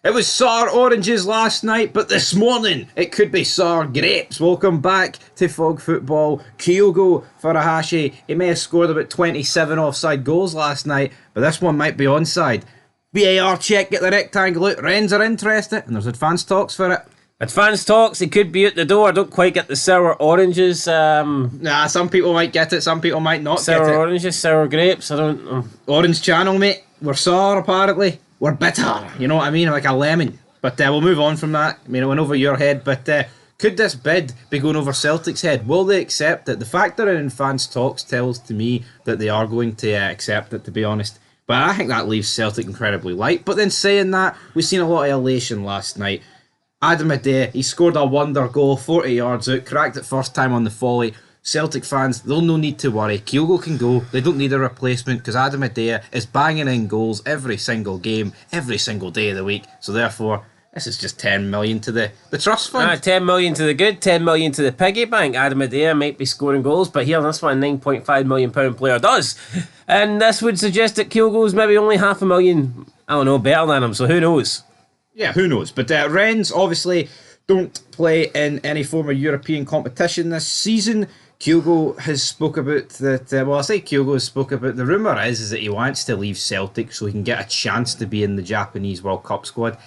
It was sour oranges last night, but this morning it could be sour grapes. Welcome back to Fog Football. Kyogo Furuhashi, he may have scored about 27 offside goals last night, but this one might be onside. VAR check, get the rectangle out. Rennes are interested, and there's advanced talks for it. Advanced talks, it could be at the door. I don't quite get the sour oranges. Nah, some people might get it, some people might not get it. Sour oranges, sour grapes, I don't know. Orange channel, mate. We're sour, apparently. We're bitter, you know what I mean? Like a lemon. But we'll move on from that. I mean, it went over your head, but could this bid be going over Celtic's head? Will they accept it? The fact they're in advanced talks tells to me that they are going to accept it, to be honest. But I think that leaves Celtic incredibly light. But then saying that, we've seen a lot of elation last night. Adam IDAH, he scored a wonder goal, 40 yards out, cracked it first time on the volley. Celtic fans, they'll no need to worry. Kyogo can go. They don't need a replacement because Adam IDAH is banging in goals every single game, every single day of the week. So therefore, this is just 10 million to the trust fund. 10 million to the good, 10 million to the piggy bank. Adam IDAH might be scoring goals, but here, that's what a £9.5 million player does. And this would suggest that Kyogo's maybe only $500,000, I don't know, better than him, so who knows? Yeah, who knows? But Rennes obviously don't play in any form of European competition this season. Kyogo has spoke about that. I say Kyogo has spoke about. The rumour is that he wants to leave Celtic so he can get a chance to be in the Japanese World Cup squad.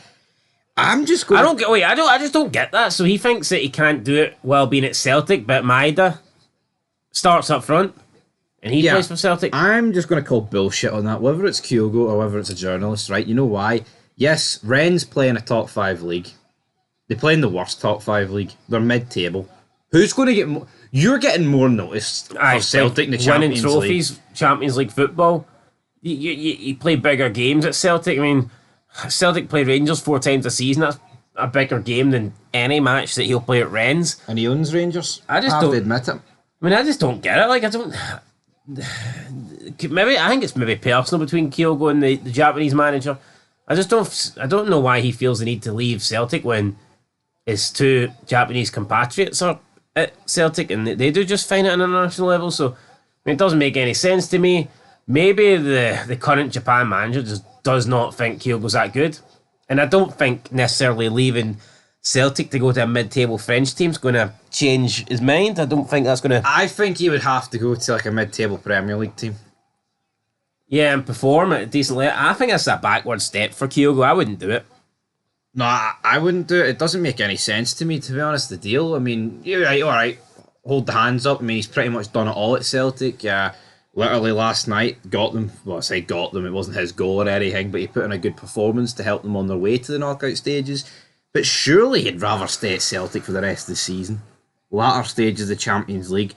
I'm just going. I just don't get that. So he thinks that he can't do it while being at Celtic, but Maeda starts up front and he plays for Celtic. I'm just going to call bullshit on that. Whether it's Kyogo or whether it's a journalist, right? You know why? Yes, Rennes play in a top 5 league. They play in the worst top 5 league. They're mid-table. Who's going to get more? You're getting more notice for Celtic in the Champions winning trophies, League. Champions League football. You play bigger games at Celtic. I mean, Celtic play Rangers 4 times a season. That's a bigger game than any match that he'll play at Rennes. And he owns Rangers. I just don't admit it. I mean, I just don't get it. Like, I don't. Maybe I think it's maybe personal between Kyogo and the Japanese manager. I don't know why he feels the need to leave Celtic when his 2 Japanese compatriots are at Celtic and they do just fine at an international level. So, I mean, it doesn't make any sense to me. Maybe the current Japan manager just does not think Kyogo's that good. And I don't think necessarily leaving Celtic to go to a mid-table French team's going to change his mind. I don't think that's going to... I think he would have to go to like a mid-table Premier League team. Yeah, and perform at a decent level. I think that's a backward step for Kyogo. I wouldn't do it. No, I wouldn't do it. It doesn't make any sense to me, to be honest, the deal. I mean, you're right, all right, hold the hands up. I mean, he's pretty much done it all at Celtic. Literally last night, got them. Well, I say got them. It wasn't his goal or anything, but he put in a good performance to help them on their way to the knockout stages. But surely he'd rather stay at Celtic for the rest of the season. Latter stages of the Champions League,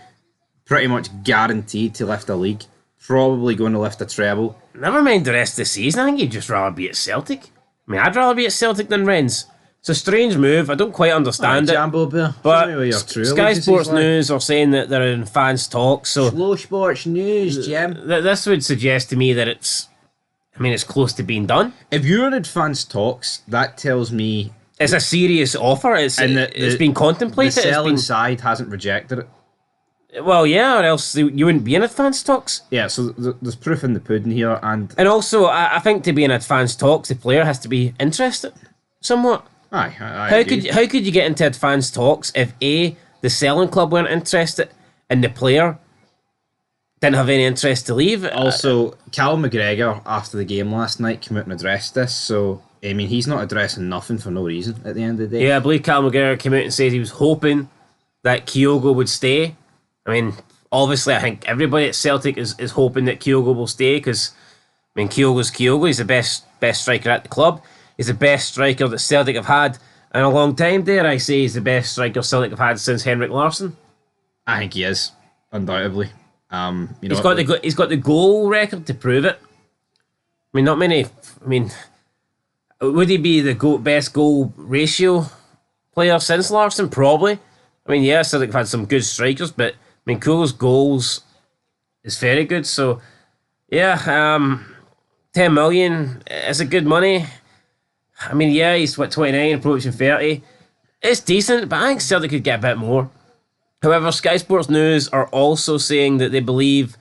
pretty much guaranteed to lift a league. Probably going to lift a treble. Never mind the rest of the season. I think he'd just rather be at Celtic. I mean, I'd rather be at Celtic than Rennes. It's a strange move. I don't quite understand it. Jambo Bear. But Sky Sports News are saying that they're in advanced talks. So Slow Sports News, Jim. This would suggest to me that it's close to being done. If you're in advanced talks, that tells me it's a serious offer. It's been contemplated. The selling side hasn't rejected it. Well, yeah, or else you wouldn't be in advanced talks. Yeah, so there's proof in the pudding here, and also I think to be in advanced talks, the player has to be interested somewhat. I how could you get into advanced talks if A, the selling club weren't interested and the player didn't have any interest to leave? Also, Cal McGregor after the game last night came out and addressed this, so I mean he's not addressing nothing for no reason at the end of the day. Yeah, I believe Cal McGregor came out and said he was hoping that Kyogo would stay. I mean, obviously, I think everybody at Celtic is hoping that Kyogo will stay because, I mean, Kyogo's Kyogo. He's the best striker at the club. He's the best striker that Celtic have had in a long time. Dare I say he's the best striker Celtic have had since Henrik Larsson? I think he is, undoubtedly. He's got the goal record to prove it. I mean, not many. I mean, would he be the best goal ratio player since Larsson? Probably. I mean, yeah, Celtic have had some good strikers, but I mean, Kyogo's goals is very good. So, yeah, 10 million is a good money. I mean, yeah, he's 29, approaching 30. It's decent, but I think Celtic could get a bit more. However, Sky Sports News are also saying that they believe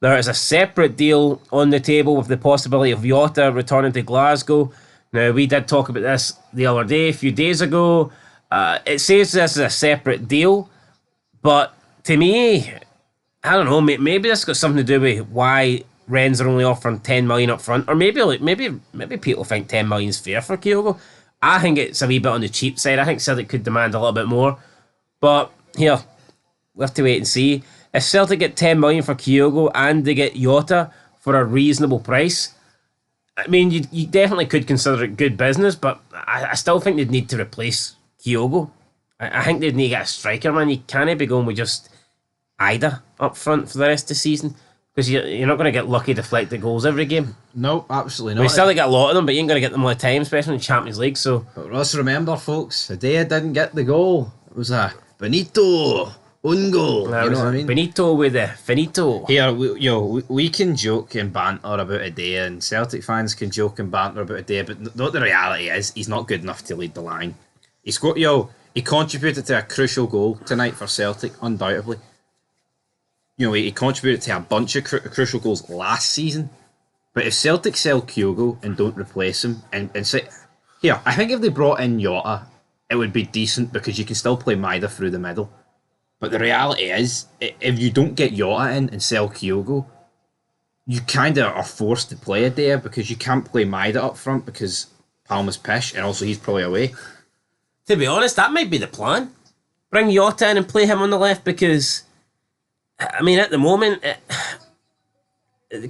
there is a separate deal on the table with the possibility of Jota returning to Glasgow. Now, we did talk about this the other day, a few days ago. It says this is a separate deal, but to me, I don't know, maybe this got something to do with why Rennes are only offering 10 million up front, or maybe people think 10 million is fair for Kyogo. I think it's a wee bit on the cheap side. I think Celtic could demand a little bit more, but here we have to wait and see. If Celtic get 10 million for Kyogo and they get Jota for a reasonable price, I mean, you definitely could consider it good business, but I still think they'd need to replace Kyogo. I think they'd need to get a striker, man. You can't be going with just IDAH up front for the rest of the season, because you're not going to get lucky deflected goals every game. No, absolutely not. We still get a lot of them, but you ain't going to get them all the time, especially in the Champions League. So, but let's remember, folks, IDAH didn't get the goal. It was a Benito own goal. You know what I mean? Benito with the finito. Here, we can joke and banter about IDAH, and Celtic fans can joke and banter about IDAH, but the reality is he's not good enough to lead the line. He contributed to a crucial goal tonight for Celtic, undoubtedly. He contributed to a bunch of crucial goals last season. But if Celtic sell Kyogo and don't replace him, and say, here, I think if they brought in Jota, it would be decent because you can still play Maida through the middle. But the reality is, if you don't get Jota in and sell Kyogo, you kind of are forced to play IDAH because you can't play Maida up front because Palma's pish, and also he's probably away. To be honest, that might be the plan. Bring Jota in and play him on the left because, I mean, at the moment,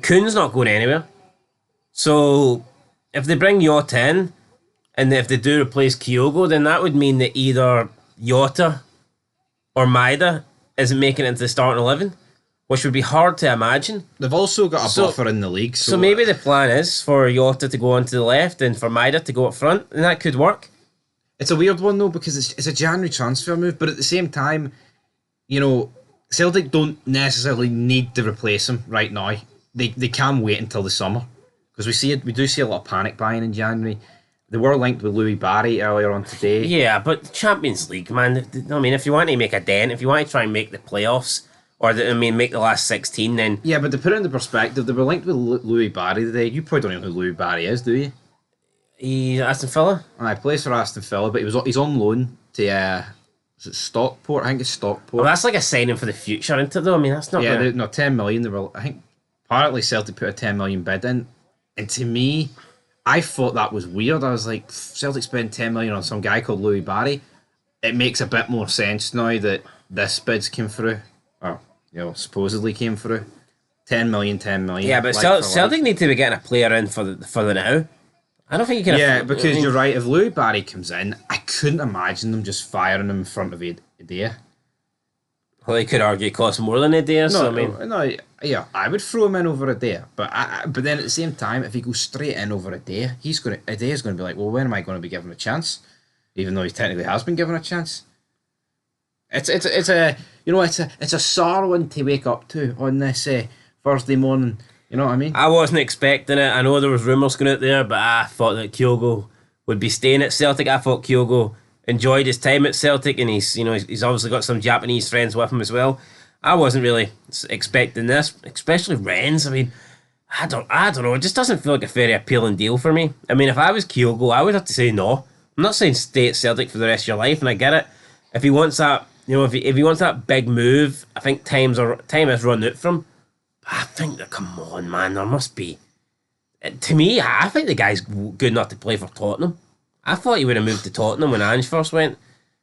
Kuhn's not going anywhere. So, if they bring Jota in, and if they do replace Kyogo, then that would mean that either Jota or Maida isn't making it into the starting 11, which would be hard to imagine. They've also got a buffer in the league. So maybe the plan is for Jota to go onto the left and for Maida to go up front, and that could work. It's a weird one, though, because it's a January transfer move, but at the same time, Celtic don't necessarily need to replace him right now. They can wait until the summer, because we do see a lot of panic buying in January. They were linked with Louis Barry earlier on today. Yeah, but Champions League, man. I mean, if you want to make a dent, if you want to try and make the playoffs, or make the last 16, then... Yeah, but to put it into perspective, they were linked with Louis Barry today. You probably don't know who Louis Barry is, do you? He's Aston Villa? He plays for Aston Villa, but he's on loan to... is it Stockport? I think it's Stockport. Well, that's like a signing for the future, isn't it, though? I mean, that's not... Yeah, 10 million. They were, I think, apparently Celtic put a 10 million bid in. And to me, I thought that was weird. I was like, Celtic spend 10 million on some guy called Louis Barry. It makes a bit more sense now that this bid's came through. Or, supposedly came through. 10 million. Yeah, but Celtic need to be getting a player in for the now. I don't think you can... Yeah, because you're right. If Louis Barry comes in, I couldn't imagine them just firing him in front of IDAH. Well, they could argue it costs more than IDAH, yeah, I would throw him in over IDAH. But then at the same time, if he goes straight in over IDAH, IDAH's going to be like, well, when am I going to be given a chance? Even though he technically has been given a chance. It's a sorrowing to wake up to on this Thursday morning. You know what I mean? I wasn't expecting it. I know there was rumours going out there, but I thought that Kyogo would be staying at Celtic. I thought Kyogo enjoyed his time at Celtic, and he's obviously got some Japanese friends with him as well. I wasn't really expecting this, especially Rennes. I mean, I don't know. It just doesn't feel like a very appealing deal for me. I mean, if I was Kyogo, I would have to say no. I'm not saying stay at Celtic for the rest of your life, and I get it. If he wants that, if he wants that big move, I think time has run out for him. But I think that, come on, man, there must be. To me, I think the guy's good enough to play for Tottenham. I thought he would have moved to Tottenham when Ange first went.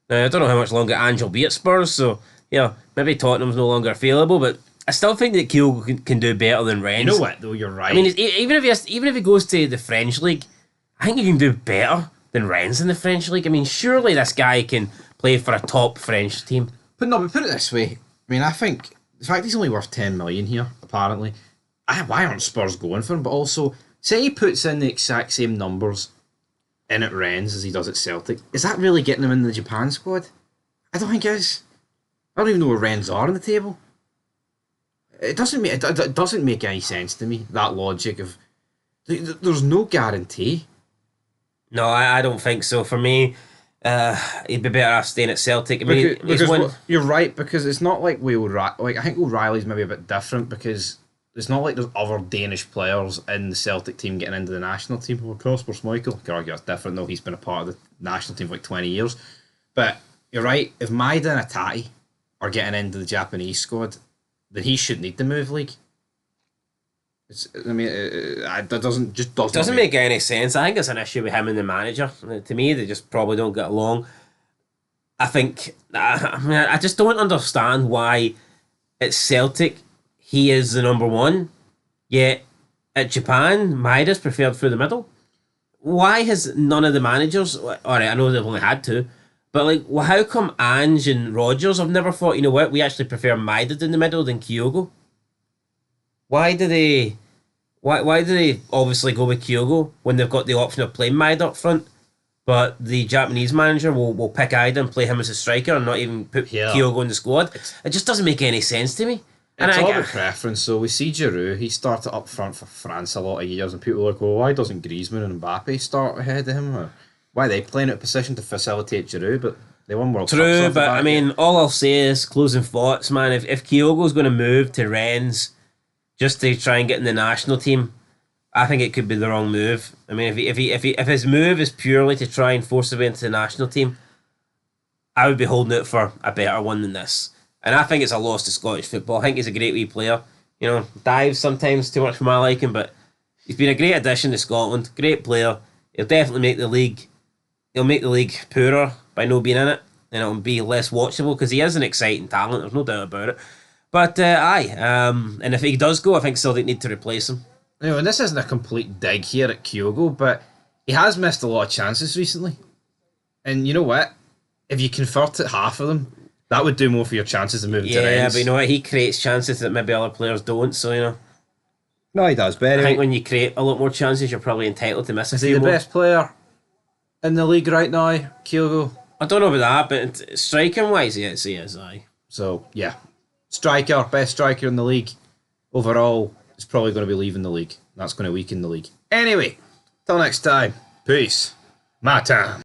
Now, I don't know how much longer Ange will be at Spurs, so maybe Tottenham's no longer available, but I still think that Kyogo can do better than Rennes. You know what, though, you're right. I mean, even if he goes to the French league, I think he can do better than Rennes in the French league. I mean, surely this guy can play for a top French team. But put it this way. I mean, I think the fact he's only worth 10 million here, apparently. Why aren't Spurs going for him? But also, say he puts in the exact same numbers in at Rennes as he does at Celtic. Is that really getting him in the Japan squad? I don't think it is. I don't even know where Rennes are on the table. It doesn't make any sense to me, that logic of... There's no guarantee. No, I don't think so. For me, he'd be better off staying at Celtic. I mean, because you're right, because it's not like I think O'Reilly's maybe a bit different because it's not like there's other Danish players in the Celtic team getting into the national team. Well, Kasper Schmeichel, I could argue that's different though. He's been a part of the national team for like 20 years. But you're right. If Maida and Atati are getting into the Japanese squad, then he shouldn't need to move league. That doesn't make any sense. I think it's an issue with him and the manager. To me, they just probably don't get along. I think I just don't understand why at Celtic he is the number one, yet at Japan Maida's preferred through the middle. Why has none of the managers? All right, I know they've only had two, but like, well, how come Ange and Rodgers have never thought, you know what, we actually prefer Maida in the middle than Kyogo? Why do they obviously go with Kyogo when they've got the option of playing Maida up front, but the Japanese manager will pick Aida and play him as a striker and not even put Kyogo in the squad? It just doesn't make any sense to me. It's all about preference. So we see Giroud, he started up front for France a lot of years, and people are like, well, why doesn't Griezmann and Mbappe start ahead of him? Or why are they playing out of position to facilitate Giroud? But they won World Cups. True, but I mean, all I'll say is closing thoughts, man. If Kyogo's going to move to Rennes just to try and get in the national team, I think it could be the wrong move. I mean, if his move is purely to try and force his way into the national team, I would be holding out for a better one than this. And I think it's a loss to Scottish football. I think he's a great wee player. You know, dives sometimes too much for my liking, but he's been a great addition to Scotland. Great player. He'll definitely make the league. He'll make the league poorer by no being in it, and it'll be less watchable because he is an exciting talent. There's no doubt about it. But and if he does go, I think Celtic need to replace him. You know, and this isn't a complete dig here at Kyogo, but he has missed a lot of chances recently. And you know what? If you convert it half of them, that would do more for your chances of moving to Rennes. Yeah, but you know what? He creates chances that maybe other players don't, so you know. No, he does. But anyway, I think when you create a lot more chances, you're probably entitled to miss a few more. Is he the best player in the league right now, Kyogo? I don't know about that, but striking-wise, yes, he is, aye. So, yeah. Best striker in the league. Overall, is probably going to be leaving the league. That's going to weaken the league. Anyway, till next time. Peace. My time.